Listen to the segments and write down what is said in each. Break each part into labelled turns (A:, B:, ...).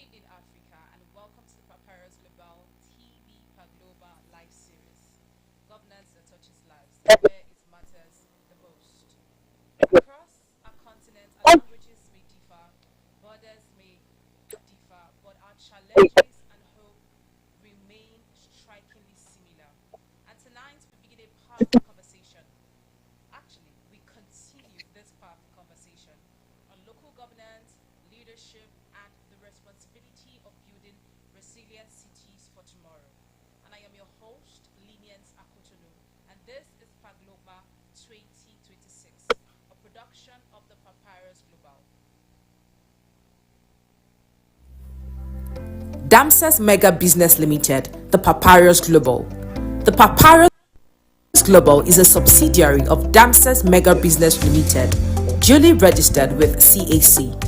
A: evening, Africa, and welcome to the Papyrus Global TV Pagloba live series. Governance that touches lives, where it matters the most. Across our continent, our languages may differ, borders may differ, but our challenges and hope remain strikingly similar. And tonight, we begin a powerful conversation. Actually, we continue this powerful conversation on local governance, leadership, and the responsibility of building resilient cities for tomorrow. And I am your host, Lenience Akotonu, and this is Pagloba 2026, a production of the Papyrus Global.
B: Damses Mega Business Limited, the Papyrus Global. The Papyrus Global is a subsidiary of Damses Mega Business Limited, duly registered with CAC.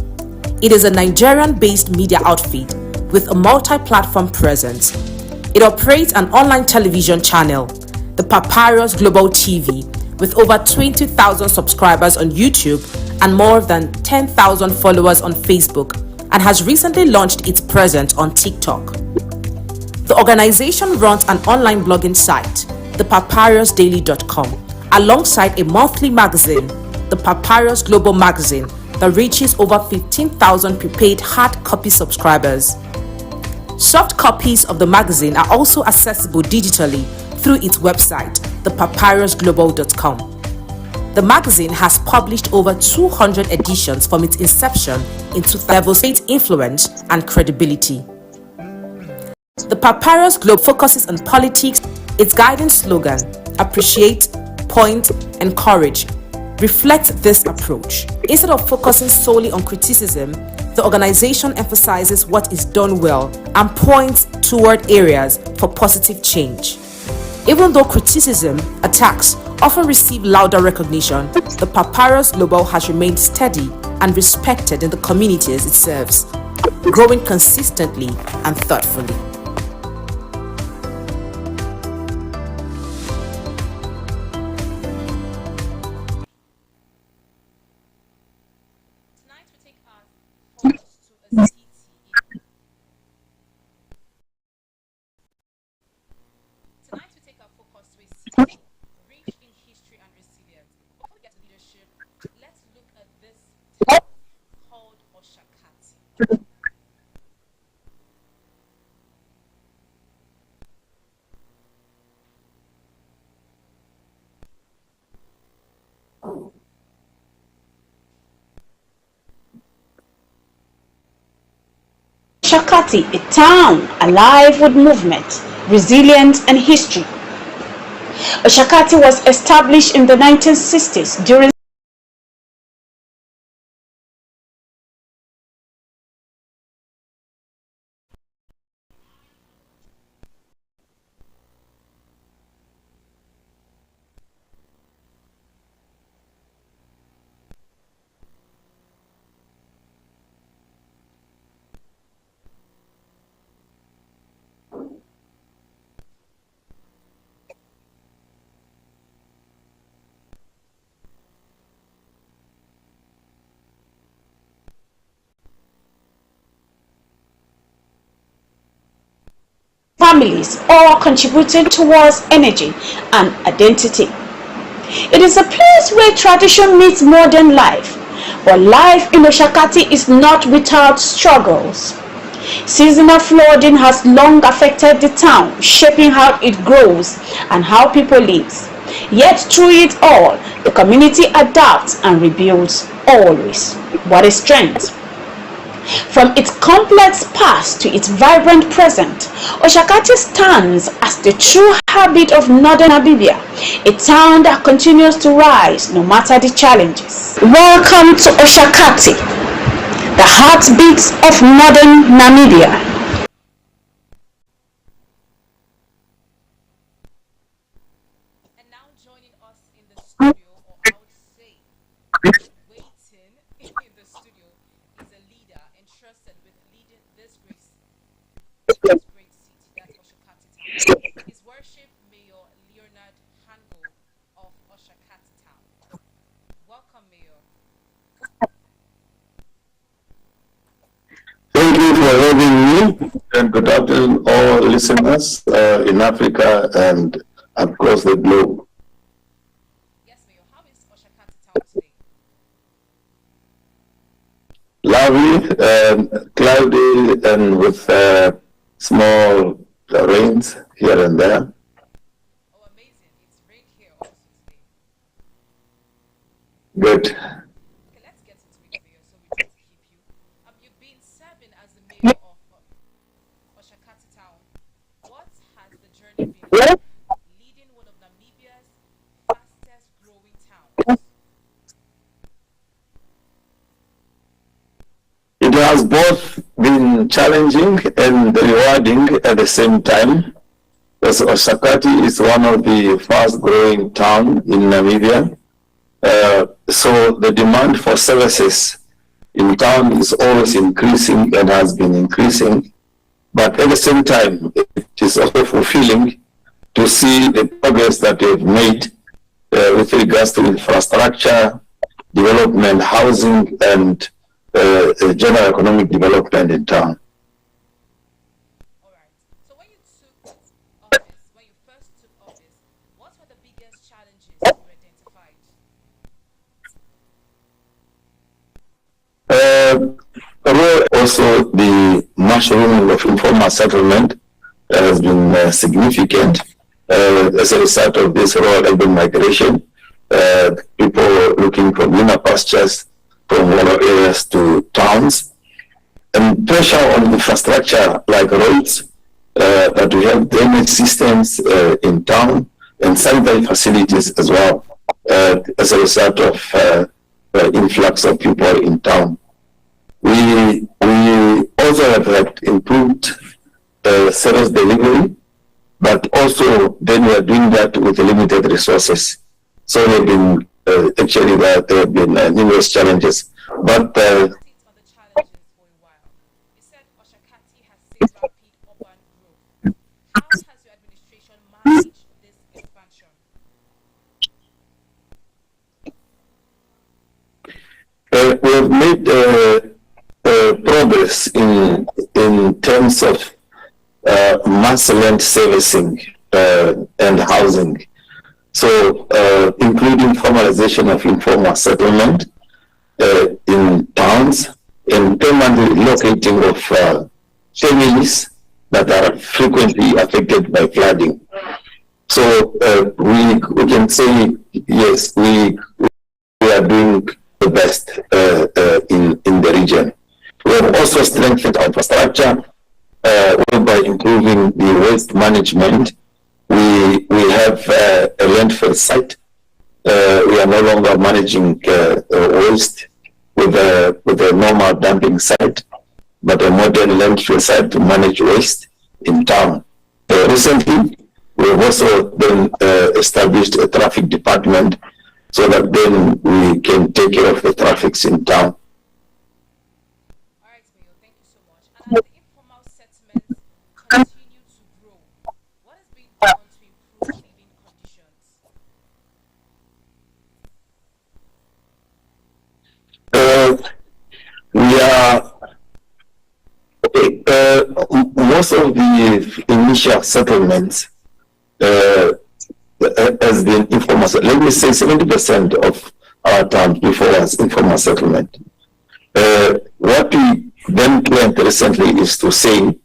B: It is a Nigerian-based media outfit with a multi-platform presence. It operates an online television channel, the Papyrus Global TV, with over 20,000 subscribers on YouTube and more than 10,000 followers on Facebook, and has recently launched its presence on TikTok. The organization runs an online blogging site, thepapyrusdaily.com, alongside a monthly magazine, the Papyrus Global Magazine, that reaches over 15,000 prepaid hard copy subscribers. Soft copies of the magazine are also accessible digitally through its website, thepapyrusglobal.com. The magazine has published over 200 editions from its inception into levels of influence and credibility. The Papyrus Global focuses on politics. Its guiding slogan, "Appreciate, Point, Encourage," reflects this approach. Instead of focusing solely on criticism, the organization emphasizes what is done well and points toward areas for positive change. Even though criticism, attacks often receive louder recognition, the Papyrus Global has remained steady and respected in the communities it serves, growing consistently and thoughtfully.
A: Tonight, we take our focus to a city in Tonight we take our focus to a city rich in history and resilience. Before we get to leadership, let's look at this town called Oshakati.
C: Shakati, a town alive with movement, resilience, and history. Oshakati was established in the 1960s during families, all contributing towards energy and identity. It is a place where tradition meets modern life, but life in Oshakati is not without struggles. Seasonal flooding has long affected the town, shaping how it grows and how people live. Yet through it all, the community adapts and rebuilds always. What a strength! From its complex past to its vibrant present, Oshakati stands as the true heartbeat of northern Namibia, a town that continues to rise no matter the challenges. Welcome to Oshakati, the heartbeat of northern Namibia.
A: And now joining us in the studio, or I would say waiting in the studio, is a leader entrusted with leading this great city, that's Oshakati Town. His worship, Mayor Leonard Hango of Oshakati Town. Welcome, Mayor.
D: Thank you for having afternoon, all listeners in Africa and across the globe.
A: Yes, Mayor. How is Oshakati town today?
D: Lovely, cloudy, and with small rains here and there.
A: Oh, amazing. It's rained here also today.
D: Good.
A: Okay, let's get into it, Mayor, so we don't keep you. You've been serving as the mayor of Oshakati town. What has the journey been like? Leading one of Namibia's fastest growing towns.
D: It has both been challenging and rewarding at the same time. As Oshakati is one of the fast-growing towns in Namibia, so the demand for services in town is always increasing and has been increasing. But at the same time, it is also fulfilling to see the progress that we've made with regards to infrastructure, development, housing, and general economic development in town.
A: All right. So when you first took office, what were the biggest challenges you identified?
D: Also, the mushrooming of informal settlement has been significant as a result of this rural urban migration. People looking for greener pastures from rural areas to towns, and pressure on infrastructure like roads, that we have drainage systems in town and sanitary facilities as well, as a result of influx of people in town. We also have had improved service delivery, but also then we are doing that with limited resources. So there have been actually there have been numerous challenges, but
A: On the challenges for a while. You said Oshakati has seen rapid urban growth. How has your administration managed this expansion?
D: we have made progress in terms of mass land servicing and housing. So, including formalization of informal settlement in towns and permanent relocating of families that are frequently affected by flooding. So, we can say, yes, we are doing the best in the region. We have also strengthened our infrastructure by improving the waste management. We have a landfill site. We are no longer managing waste with a normal dumping site, but a modern landfill site to manage waste in town. Recently, we have also then established a traffic department so that then we can take care of the traffics in town.
A: All right, Mayo, thank you so much. And as the informal settlements continue to grow, what is being done to improve living conditions?
D: We are okay. Most of the initial settlements has been informal. Let me say 70% of our towns before was informal settlement. What we then planned recently is to say,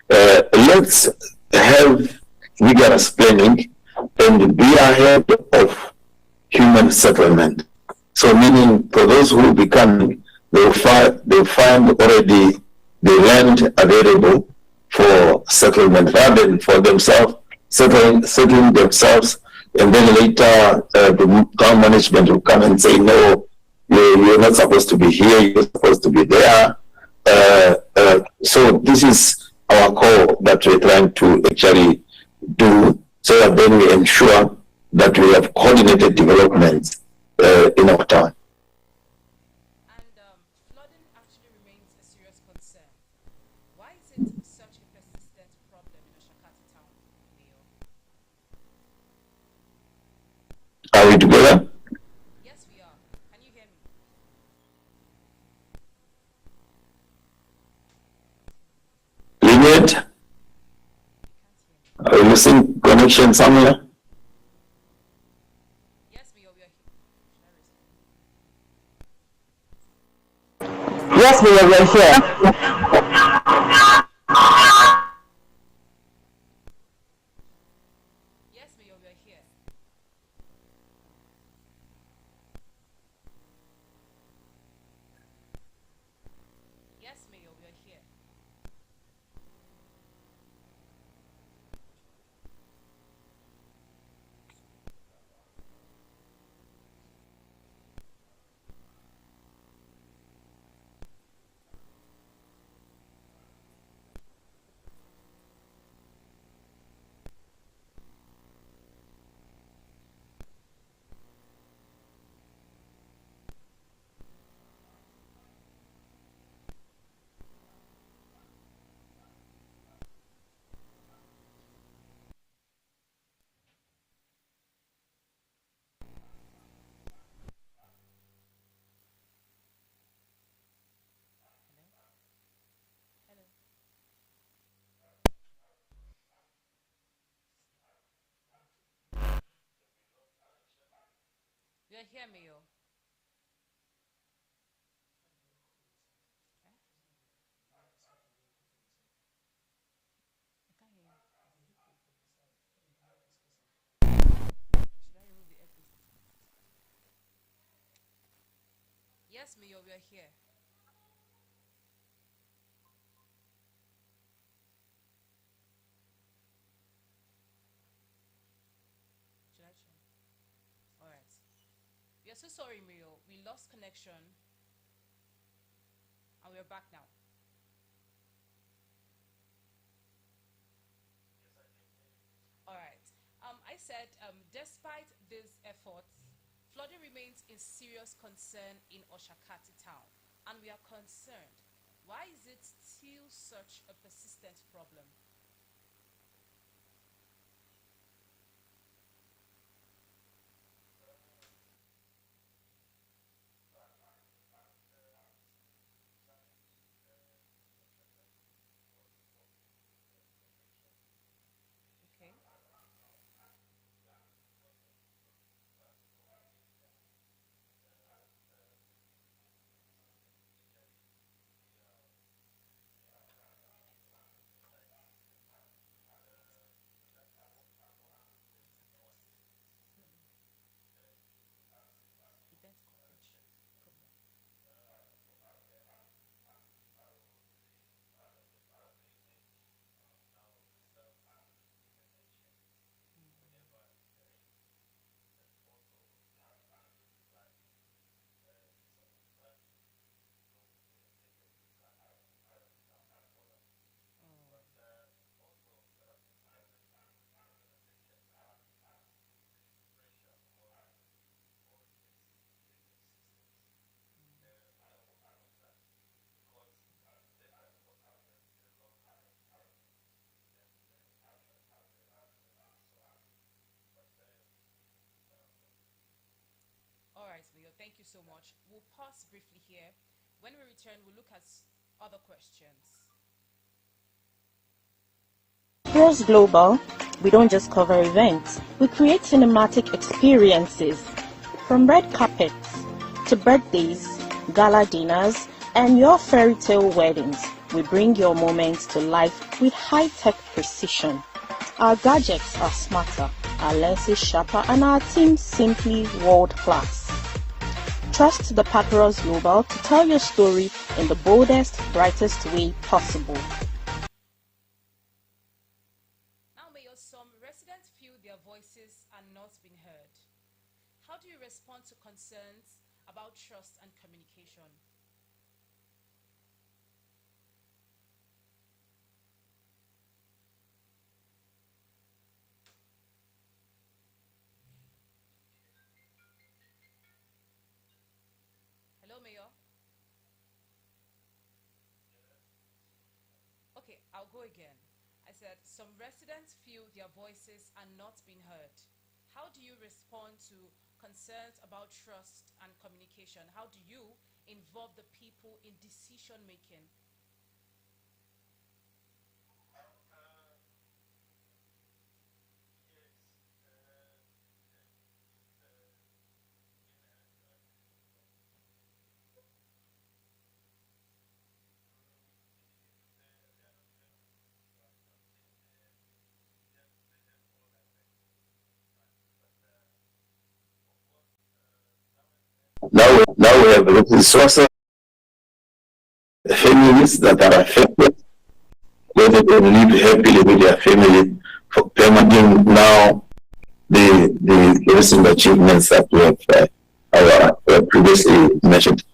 D: let's have vigorous planning and be ahead of human settlement. So meaning for those who become, they'll find already the land available for settlement rather than for themselves settling themselves, and then later the town management will come and say, no, you're not supposed to be here, you're supposed to be there. So this is our call that we're trying to actually do, so that then we ensure that we have coordinated developments in our town.
A: And flooding actually remains a serious concern. Why is it such a persistent problem in Oshakati town, Mayo?
D: Are we together?
A: Yes, we are. Can you hear me?
D: Lynette? losing connection somewhere?
A: Yes, Mayor, we are here. Should I respond?
C: Yes, we are here.
A: Yes, Mayor, we are here. Yes, Mayor, we are here. Hello? Hello? We are here, Mayor. Eh? I can't hear you. Should I remove the earpiece? Yes, Mayor, we are here. Should I try? All right. We are so sorry, Mayor. We lost connection and we're back now. All right. I said, despite these efforts, flooding remains a serious concern in Oshakati town, and we are concerned. Why is it still such a persistent problem? Okay. Event coverage problem. Oh. All right, Leo, thank you so much. We'll pause briefly here. When we return, we'll look at other questions.
E: Here's Global. We don't just cover events, we create cinematic experiences. From red carpets to birthdays, gala dinners, and your fairy tale weddings, we bring your moments to life with high-tech precision. Our gadgets are smarter, our lenses sharper, and our team simply world-class. Trust the Papyrus Global to tell your story in the boldest, brightest way possible.
A: Now, Mayor, some residents feel their voices are not being heard. How do you respond to concerns about trust and communication? Hello, Mayor. Okay, I'll go again. I said some residents feel their voices are not being heard. How do you respond to concerns about trust and communication? How do you involve the people in decision making?
D: Now we have resources, families that are affected, whether they live happily with their family, for permitting now the recent achievements that we have previously mentioned.